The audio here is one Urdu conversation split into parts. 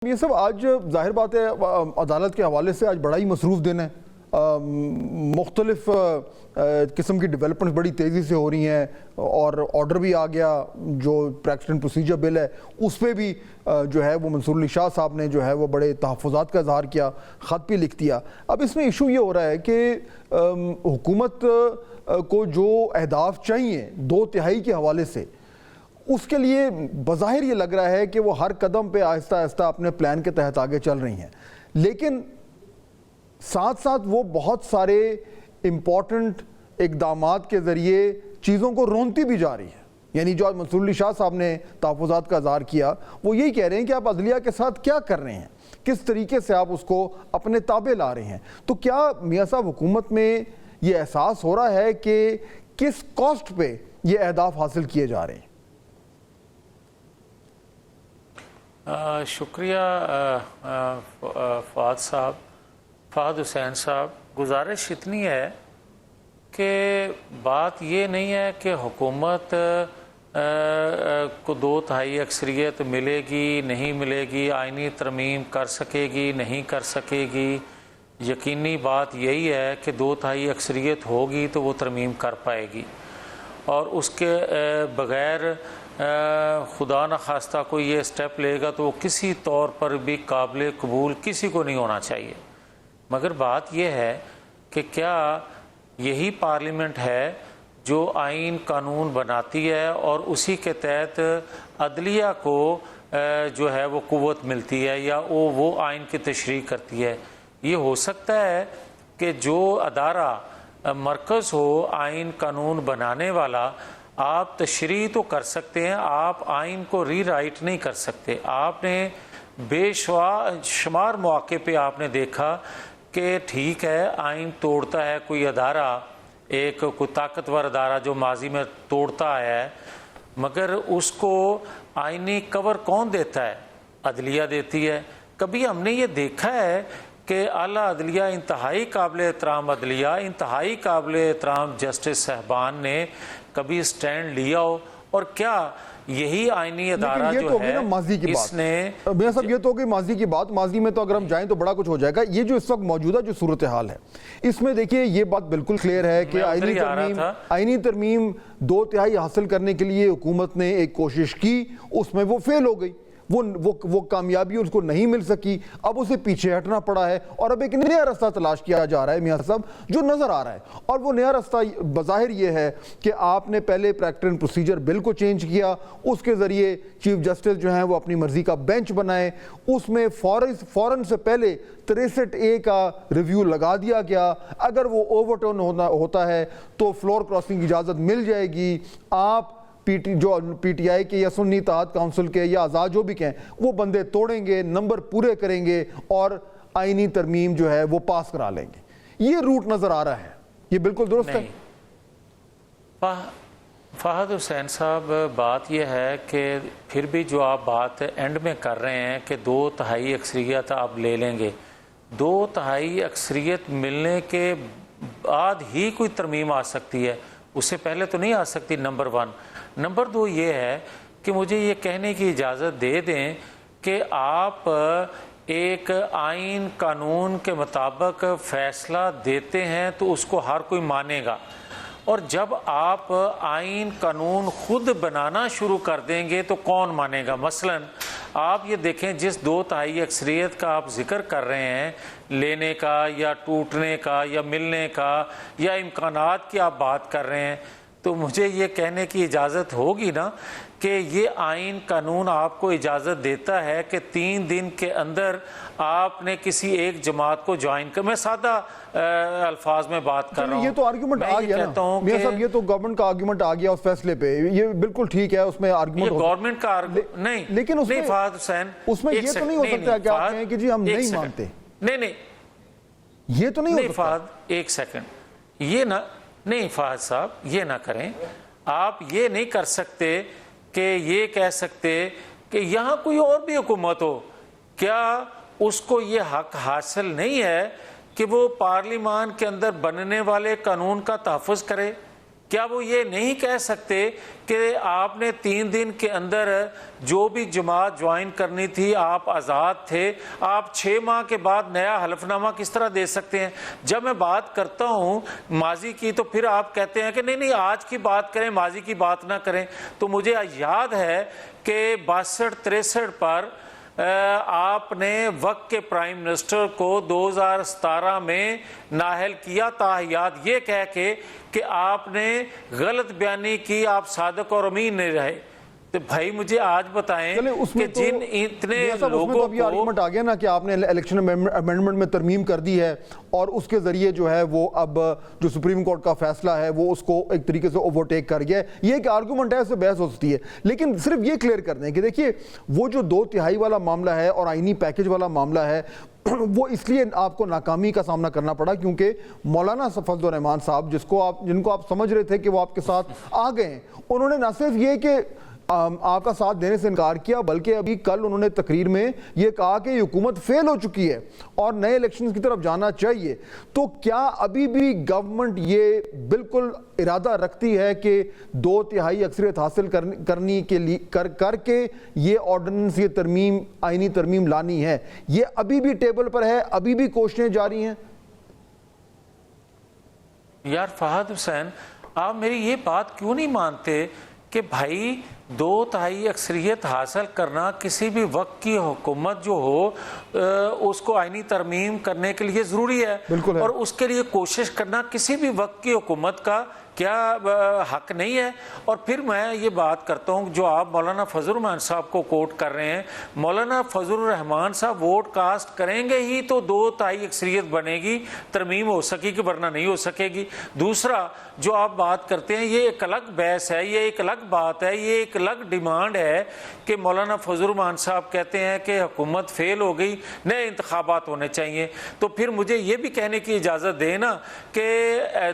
یہ سب آج ظاہر بات ہے عدالت کے حوالے سے آج بڑا ہی مصروف دن ہے. مختلف قسم کی ڈیولپمنٹس بڑی تیزی سے ہو رہی ہیں اور آرڈر بھی آ گیا. جو پریکٹس اینڈ پروسیجر بل ہے اس پہ بھی جو ہے وہ منصور علی شاہ صاحب نے جو ہے وہ بڑے تحفظات کا اظہار کیا, خط بھی لکھ دیا. اب اس میں ایشو یہ ہو رہا ہے کہ حکومت کو جو اہداف چاہیے 2/3 کے حوالے سے, اس کے لیے بظاہر یہ لگ رہا ہے کہ وہ ہر قدم پہ آہستہ آہستہ اپنے پلان کے تحت آگے چل رہی ہیں, لیکن ساتھ ساتھ وہ بہت سارے امپورٹنٹ اقدامات کے ذریعے چیزوں کو رونتی بھی جا رہی ہے. یعنی جو آج منصور علی شاہ صاحب نے تحفظات کا اظہار کیا, وہ یہی کہہ رہے ہیں کہ آپ عدلیہ کے ساتھ کیا کر رہے ہیں, کس طریقے سے آپ اس کو اپنے تابع لا رہے ہیں. تو کیا میاں صاحب حکومت میں یہ احساس ہو رہا ہے کہ کس کاسٹ پہ یہ اہداف حاصل کیے جا رہے ہیں؟ شکریہ فہد حسین صاحب. گزارش اتنی ہے کہ بات یہ نہیں ہے کہ حکومت کو 2/3 اکثریت ملے گی نہیں ملے گی, آئینی ترمیم کر سکے گی نہیں کر سکے گی. یقینی بات یہی ہے کہ 2/3 اکثریت ہوگی تو وہ ترمیم کر پائے گی, اور اس کے بغیر خدا نخواستہ کوئی یہ سٹیپ لے گا تو وہ کسی طور پر بھی قابل قبول کسی کو نہیں ہونا چاہیے. مگر بات یہ ہے کہ کیا یہی پارلیمنٹ ہے جو آئین قانون بناتی ہے اور اسی کے تحت عدلیہ کو جو ہے وہ قوت ملتی ہے یا وہ آئین کی تشریح کرتی ہے. یہ ہو سکتا ہے کہ جو ادارہ مرکز ہو آئین قانون بنانے والا, آپ تشریح تو کر سکتے ہیں, آپ آئین کو ری رائٹ نہیں کر سکتے. آپ نے بے شمار مواقع پہ آپ نے دیکھا کہ ٹھیک ہے آئین توڑتا ہے کوئی ادارہ, کوئی طاقتور ادارہ جو ماضی میں توڑتا آیا ہے, مگر اس کو آئینی کور کون دیتا ہے؟ عدلیہ دیتی ہے. کبھی ہم نے یہ دیکھا ہے کہ اعلیٰ عدلیہ, انتہائی قابل احترام عدلیہ, انتہائی قابل احترام جسٹس صاحبان نے کبھی سٹینڈ لیا ہو؟ اور کیا یہی آئینی ادارہ جو ہے اس نے میاں صاحب, یہ تو ہوگی ماضی کی بات. ماضی میں تو اگر ہم جائیں تو بڑا کچھ ہو جائے گا. یہ جو اس وقت موجودہ جو صورتحال ہے اس میں دیکھیے یہ بات بالکل کلیئر ہے کہ آئینی ترمیم 2/3 حاصل کرنے کے لیے حکومت نے ایک کوشش کی, اس میں وہ فیل ہو گئی, وہ کامیابی اس کو نہیں مل سکی. اب اسے پیچھے ہٹنا پڑا ہے اور اب ایک نیا راستہ تلاش کیا جا رہا ہے میاں صاحب, جو نظر آ رہا ہے. اور وہ نیا راستہ بظاہر یہ ہے کہ آپ نے پہلے پریکٹس اینڈ پروسیجر بل کو چینج کیا, اس کے ذریعے چیف جسٹس جو ہیں وہ اپنی مرضی کا بینچ بنائے, اس میں فوراً سے پہلے 63A کا ریویو لگا دیا گیا. اگر وہ اوور ٹرن ہوتا ہے تو فلور کراسنگ کی اجازت مل جائے گی. آپ جو پی ٹی آئی کے یا سنی اتحاد کونسل کے یا آزاد جو بھی کہیں, وہ بندے توڑیں گے, نمبر پورے کریں گے اور آئینی ترمیم جو ہے وہ پاس کرا لیں گے. یہ روٹ نظر آ رہا ہے. یہ بالکل درست ہے. فہد حسین صاحب, بات یہ ہے کہ پھر بھی جو آپ بات اینڈ میں کر رہے ہیں کہ 2/3 اکثریت آپ لے لیں گے, 2/3 اکثریت ملنے کے بعد ہی کوئی ترمیم آ سکتی ہے, اس سے پہلے تو نہیں آ سکتی. نمبر 1. نمبر 2 یہ ہے کہ مجھے یہ کہنے کی اجازت دے دیں کہ آپ ایک آئین قانون کے مطابق فیصلہ دیتے ہیں تو اس کو ہر کوئی مانے گا, اور جب آپ آئین قانون خود بنانا شروع کر دیں گے تو کون مانے گا؟ مثلاً آپ یہ دیکھیں, جس 2/3 اکثریت کا آپ ذکر کر رہے ہیں, لینے کا یا ٹوٹنے کا یا ملنے کا یا امکانات کی آپ بات کر رہے ہیں, تو مجھے یہ کہنے کی اجازت ہوگی نا کہ یہ آئین قانون آپ کو اجازت دیتا ہے کہ 3 دن کے اندر آپ نے کسی ایک جماعت کو جوائن کر. میں سادہ الفاظ میں بات کر رہا ہوں. یہ تو آرگیومنٹ آ گیا نا میاں صاحب, یہ تو گورنمنٹ کا آرگیومنٹ آ گیا اس فیصلے پہ. یہ بالکل ٹھیک ہے, اس میں آرگیومنٹ گورنمنٹ کا نہیں, لیکن فہد حسین اس میں یہ تو نہیں ہو سکتا کہ آپ کہیں کہ جی ہم نہیں مانتے. نہیں, یہ تو نہیں ہو سکتا. فہد ایک سیکنڈ, یہ نہ نہیں فہد صاحب, یہ نہ کریں. آپ یہ نہیں کر سکتے کہ یہ کہہ سکتے کہ یہاں کوئی اور بھی حکومت ہو, کیا اس کو یہ حق حاصل نہیں ہے کہ وہ پارلیمان کے اندر بننے والے قانون کا تحفظ کرے؟ کیا وہ یہ نہیں کہہ سکتے کہ آپ نے 3 دن کے اندر جو بھی جماعت جوائن کرنی تھی آپ آزاد تھے، آپ 6 ماہ کے بعد نیا حلف نامہ کس طرح دے سکتے ہیں؟ جب میں بات کرتا ہوں ماضی کی تو پھر آپ کہتے ہیں کہ نہیں آج کی بات کریں، ماضی کی بات نہ کریں۔ تو مجھے یاد ہے کہ 62-63 پر آپ نے وقت کے پرائم منسٹر کو 2017 میں نااہل کیا تاحیات یہ کہہ کے کہ آپ نے غلط بیانی کی، آپ صادق اور امین نہیں رہے۔ تو بھائی مجھے آج بتائیں کہ جن اتنے لوگوں کو ابھی آرگومنٹ آ گیا نا کہ آپ نے الیکشن امینڈمنٹ میں ترمیم کر دی ہے اور اس کے ذریعے جو ہے وہ اب جو سپریم کورٹ کا فیصلہ ہے وہ اس کو ایک طریقے سے اوورٹیک کر گیا ہے، یہ ایک آرگومنٹ ہے، اس سے بحث ہو سکتی ہے، لیکن صرف یہ کلیئر کر دیں کہ دیکھیے وہ جو 2/3 والا معاملہ ہے اور آئینی پیکج والا معاملہ ہے وہ اس لیے آپ کو ناکامی کا سامنا کرنا پڑا کیونکہ مولانا فضل الرحمان صاحب جن کو آپ سمجھ رہے تھے کہ وہ آپ کے ساتھ آ گئے ہیں، انہوں نے نہ صرف یہ کہ آپ کا ساتھ دینے سے انکار کیا بلکہ ابھی کل انہوں نے تقریر میں یہ کہا کہ یہ حکومت فیل ہو چکی ہے اور نئے الیکشنز کی طرف جانا چاہیے۔ تو کیا ابھی بھی گورنمنٹ یہ بالکل ارادہ رکھتی ہے کہ 2/3 اکثریت حاصل کرنے کے لیے کر کے یہ آرڈیننس، یہ ترمیم، آئینی ترمیم لانی ہے؟ یہ ابھی بھی ٹیبل پر ہے، ابھی بھی کوششیں جاری ہیں؟ یار فہد حسین، آپ میری یہ بات کیوں نہیں مانتے کہ بھائی 2/3 اکثریت حاصل کرنا کسی بھی وقت کی حکومت جو ہو اس کو آئینی ترمیم کرنے کے لیے ضروری ہے، اور اس کے لیے کوشش کرنا کسی بھی وقت کی حکومت کا کیا حق نہیں ہے؟ اور پھر میں یہ بات کرتا ہوں جو آپ مولانا فضل الرحمان صاحب کو کوٹ کر رہے ہیں، مولانا فضل الرحمان صاحب ووٹ کاسٹ کریں گے ہی تو 2/3 اکثریت بنے گی، ترمیم ہو سکے گی ورنہ نہیں ہو سکے گی۔ دوسرا جو آپ بات کرتے ہیں یہ ایک الگ بحث ہے، یہ ایک الگ بات ہے، یہ ایک الگ ڈیمانڈ ہے کہ مولانا فضل الرحمان صاحب کہتے ہیں کہ حکومت فیل ہو گئی، نئے انتخابات ہونے چاہیے۔ تو پھر مجھے یہ بھی کہنے کی اجازت دینا کہ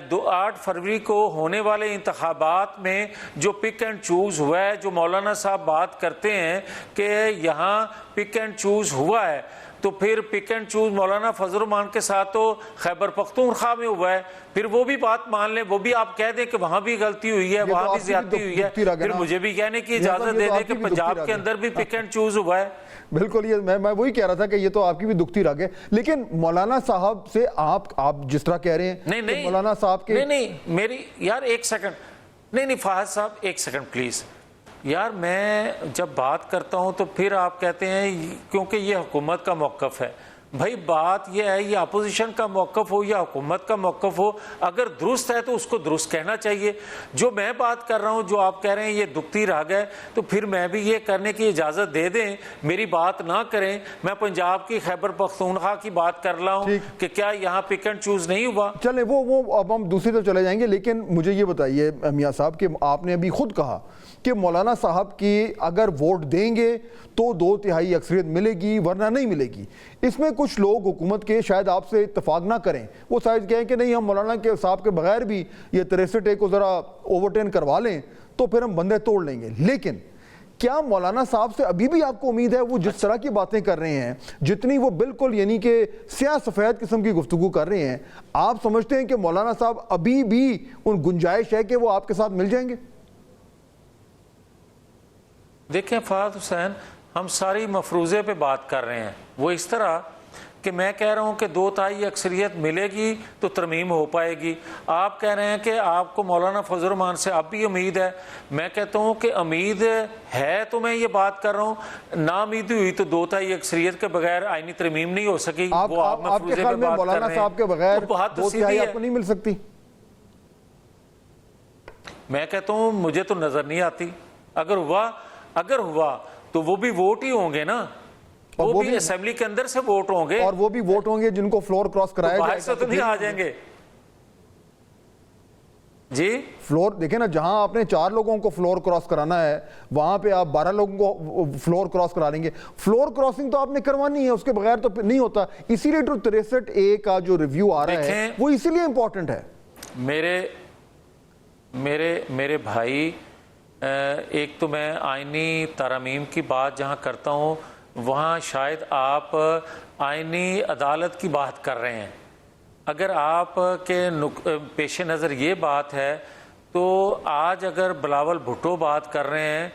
8 فروری کو ہونے والے انتخابات میں جو پک اینڈ چوز ہوا ہے، جو مولانا صاحب بات کرتے ہیں کہ یہاں پک اینڈ چوز ہوا ہے، تو پھر پک اینڈ چوز مولانا فضل الرحمان کے ساتھ تو خیبر پختونخوا میں ہوا ہے، پھر وہ بھی بات مان لیں، وہ بھی آپ کہہ دیں کہ وہاں بھی غلطی ہوئی ہے، وہاں بھی زیادتی ہوئی ہے، پھر مجھے بھی کہنے کی اجازت دے دیں کہ پنجاب کے اندر بھی پک اینڈ چوز ہوا ہے۔ بالکل، یہ میں وہی کہہ رہا تھا کہ یہ تو آپ کی بھی دکھتی رگ ہے، لیکن مولانا صاحب سے آپ جس طرح کہہ رہے ہیں کہ مولانا صاحب کے نہیں میری یار ایک سیکنڈ، نہیں فہد صاحب ایک سیکنڈ پلیز یار، میں جب بات کرتا ہوں تو پھر آپ کہتے ہیں کیونکہ یہ حکومت کا موقف ہے۔ بھائی بات یہ ہے، یہ اپوزیشن کا موقف ہو یا حکومت کا موقف ہو، اگر درست ہے تو اس کو درست کہنا چاہیے۔ جو میں بات کر رہا ہوں، جو آپ کہہ رہے ہیں یہ دکھتی راگ ہے، تو پھر میں بھی یہ کرنے کی اجازت دے دیں، میری بات نہ کریں۔ میں پنجاب کی خیبر پختونخوا کی بات کر رہا ہوں کہ کیا یہاں پک اینڈ چوز نہیں ہوا؟ چلیں وہ اب ہم دوسری طرف چلے جائیں گے، لیکن مجھے یہ بتائیے میاں صاحب کہ آپ نے ابھی خود کہا کہ مولانا صاحب کی اگر ووٹ دیں گے تو 2/3 اکثریت ملے گی ورنہ نہیں ملے گی۔ اس میں کچھ لوگ حکومت کے شاید آپ سے اتفاق نہ کریں، وہ شاید کہیں کہ نہیں ہم مولانا کے صاحب کے بغیر بھی یہ 63 کو ذرا اوورٹرن کروا لیں تو پھر ہم بندے توڑ لیں گے۔ لیکن کیا مولانا صاحب سے ابھی بھی آپ کو امید ہے؟ وہ جس طرح کی باتیں کر رہے ہیں، جتنی وہ بالکل یعنی کہ سیاہ سفید قسم کی گفتگو کر رہے ہیں، آپ سمجھتے ہیں کہ مولانا صاحب ابھی بھی ان گنجائش ہے کہ وہ آپ کے ساتھ مل جائیں گے؟ دیکھیں فہد حسین، ہم ساری مفروضے پہ بات کر رہے ہیں، وہ اس طرح کہ میں کہہ رہا ہوں کہ 2/3 اکثریت ملے گی تو ترمیم ہو پائے گی، آپ کہہ رہے ہیں کہ آپ کو مولانا فضل الرحمان سے اب بھی امید ہے، میں کہتا ہوں کہ امید ہے تو میں یہ بات کر رہا ہوں، نا امیدی ہوئی تو 2/3 اکثریت کے بغیر آئینی ترمیم نہیں ہو سکی۔ وہ آپ مفروضے پہ بات کر رہے ہیں، صاحب کے بغیر بات تو سیدھی آپ کو نہیں مل سکتی۔ میں کہتا ہوں مجھے تو نظر نہیں آتی، اگر ہوا تو وہ بھی ووٹ ہی ہوں گے نا، وہ بھی اسمبلی کے اندر سے ووٹ ہوں گے، اور وہ بھی ووٹ ہوں گے جن کو فلور کراس کرایا باہر سے تو نہیں آ جائیں گے۔ جی فلور دیکھیں نا، جہاں آپ نے 4 لوگوں کو فلور کراس کرانا ہے وہاں پہ آپ 12 لوگوں کو فلور کراس کرا لیں گے۔ فلور کراسنگ تو آپ نے کروانی ہے، اس کے بغیر تو نہیں ہوتا، اسی لیے 63A کا جو ریویو آ رہا ہے وہ اسی لیے امپورٹنٹ ہے۔ میرے بھائی، ایک تو میں آئینی ترامیم کی بات جہاں کرتا ہوں وہاں شاید آپ آئینی عدالت کی بات کر رہے ہیں۔ اگر آپ کے پیش نظر یہ بات ہے تو آج اگر بلاول بھٹو بات کر رہے ہیں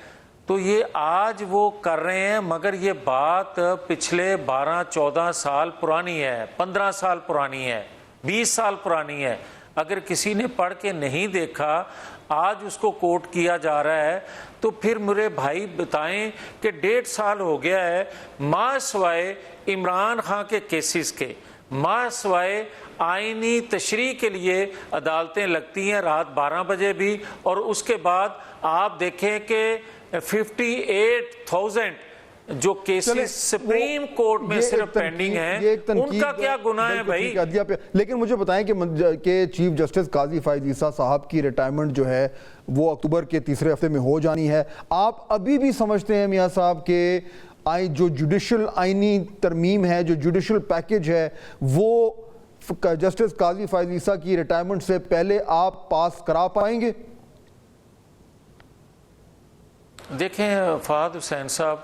تو یہ آج وہ کر رہے ہیں، مگر یہ بات پچھلے 12-14 سال پرانی ہے، 15 سال پرانی ہے، 20 سال پرانی ہے۔ اگر کسی نے پڑھ کے نہیں دیکھا، آج اس کو کوٹ کیا جا رہا ہے، تو پھر میرے بھائی بتائیں کہ 1.5 سال ہو گیا ہے ماں سوائے عمران خان کے کیسز کے، ماں سوائے آئینی تشریح کے لیے عدالتیں لگتی ہیں رات 12 بجے بھی، اور اس کے بعد آپ دیکھیں کہ 58,000 جو کیسز سپریم کورٹ میں صرف پینڈنگ ہیں، ان کا کیا گناہ ہے بھائی؟ لیکن مجھے بتائیں کہ چیف جسٹس قاضی فائز عیسیٰ صاحب کی ریٹائرمنٹ جو ہے وہ اکتوبر کے تیسرے ہفتے میں ہو جانی ہے، آپ ابھی بھی سمجھتے ہیں میاں صاحب کہ جو جوڈیشل آئینی ترمیم ہے، جو جوڈیشل پیکج ہے، وہ جسٹس قاضی فائز عیسیٰ کی ریٹائرمنٹ سے پہلے آپ پاس کرا پائیں گے؟ دیکھیں فہد حسین صاحب،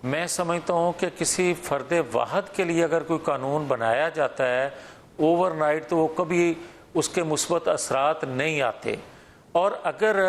میں سمجھتا ہوں کہ کسی فرد واحد کے لیے اگر کوئی قانون بنایا جاتا ہے اوور نائٹ، تو وہ کبھی اس کے مثبت اثرات نہیں آتے، اور اگر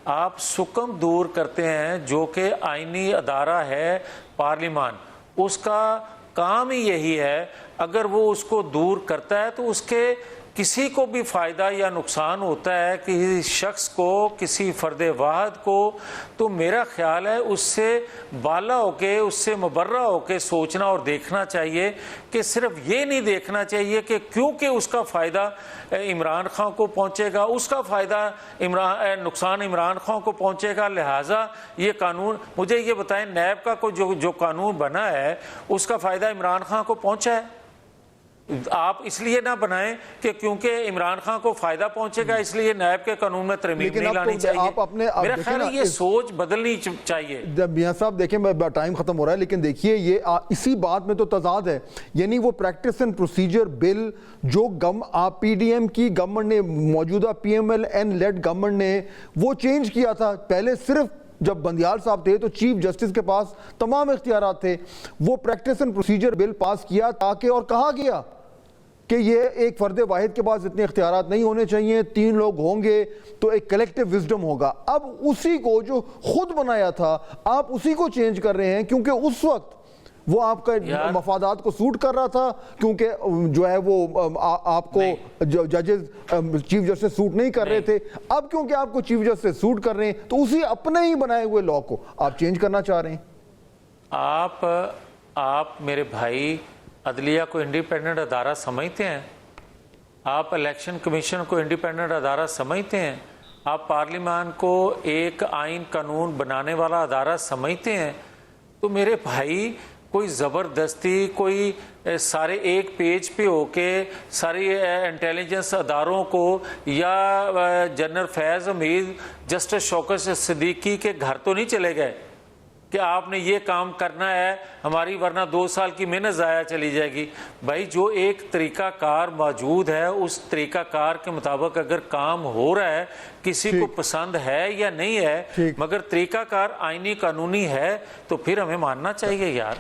آپ سکم دور کرتے ہیں جو کہ آئینی ادارہ ہے پارلیمان، اس کا کام ہی یہی ہے، اگر وہ اس کو دور کرتا ہے تو اس کے کسی کو بھی فائدہ یا نقصان ہوتا ہے، کسی شخص کو، کسی فرد واحد کو، تو میرا خیال ہے اس سے بالا ہو کے، اس سے مبرہ ہو کے سوچنا اور دیکھنا چاہیے، کہ صرف یہ نہیں دیکھنا چاہیے کہ کیونکہ اس کا فائدہ عمران خان کو پہنچے گا، اس کا فائدہ نقصان عمران خان کو پہنچے گا، لہٰذا یہ قانون، مجھے یہ بتائیں نیب کا کوئی جو قانون بنا ہے اس کا فائدہ عمران خان کو پہنچا ہے؟ آپ اس لیے نہ بنائیں کہ کیونکہ عمران خان کو فائدہ پہنچے گا اس لیے نیب کے قانون میں ترمیم نہیں لانی چاہیے۔ میرا خیال ہے یہ سوچ بدلنی چاہیے۔ میاں صاحب دیکھیں، ٹائم ختم ہو رہا ہے، لیکن دیکھیے یہ اسی بات میں تو تضاد ہے، یعنی وہ پریکٹس اینڈ پروسیجر بل جو پی ڈی ایم کی گورنمنٹ نے، موجودہ P M L N lead government نے وہ چینج کیا تھا۔ پہلے صرف جب بندیال صاحب تھے تو چیف جسٹس کے پاس تمام اختیارات تھے، وہ پریکٹس اینڈ پروسیجر بل پاس کیا تاکہ، اور کہا گیا کہ یہ ایک فرد واحد کے پاس اتنے اختیارات نہیں ہونے چاہیے، 3 لوگ ہوں گے تو ایک کلیکٹیو وزڈم ہوگا۔ اب اسی کو جو خود بنایا تھا آپ اسی کو چینج کر رہے ہیں، کیونکہ اس وقت وہ آپ کا مفادات کو سوٹ کر رہا تھا، کیونکہ جو ہے وہ آپ کو ججز چیف جسٹس سوٹ نہیں کر رہے تھے۔ اب کیونکہ آپ کو چیف جسٹس سوٹ کر رہے ہیں تو اسی اپنے ہی بنائے ہوئے لا کو آپ چینج کرنا چاہ رہے ہیں۔ آپ میرے بھائی عدلیہ کو انڈیپینڈنٹ ادارہ سمجھتے ہیں؟ آپ الیکشن کمیشن کو انڈیپینڈنٹ ادارہ سمجھتے ہیں؟ آپ پارلیمان کو ایک آئین قانون بنانے والا ادارہ سمجھتے ہیں؟ تو میرے بھائی کوئی زبردستی، کوئی سارے ایک پیج پہ ہو کے ساری انٹیلیجنس اداروں کو، یا جنرل فیض حمید جسٹس شوکت صدیقی کے گھر تو نہیں چلے گئے کہ آپ نے یہ کام کرنا ہے ہماری، ورنہ 2 سال کی محنت ضائع چلی جائے گی؟ بھائی جو ایک طریقہ کار موجود ہے اس طریقہ کار کے مطابق اگر کام ہو رہا ہے، کسی کو پسند ہے یا نہیں ہے، مگر طریقہ کار آئینی قانونی ہے، تو پھر ہمیں ماننا چاہیے یار۔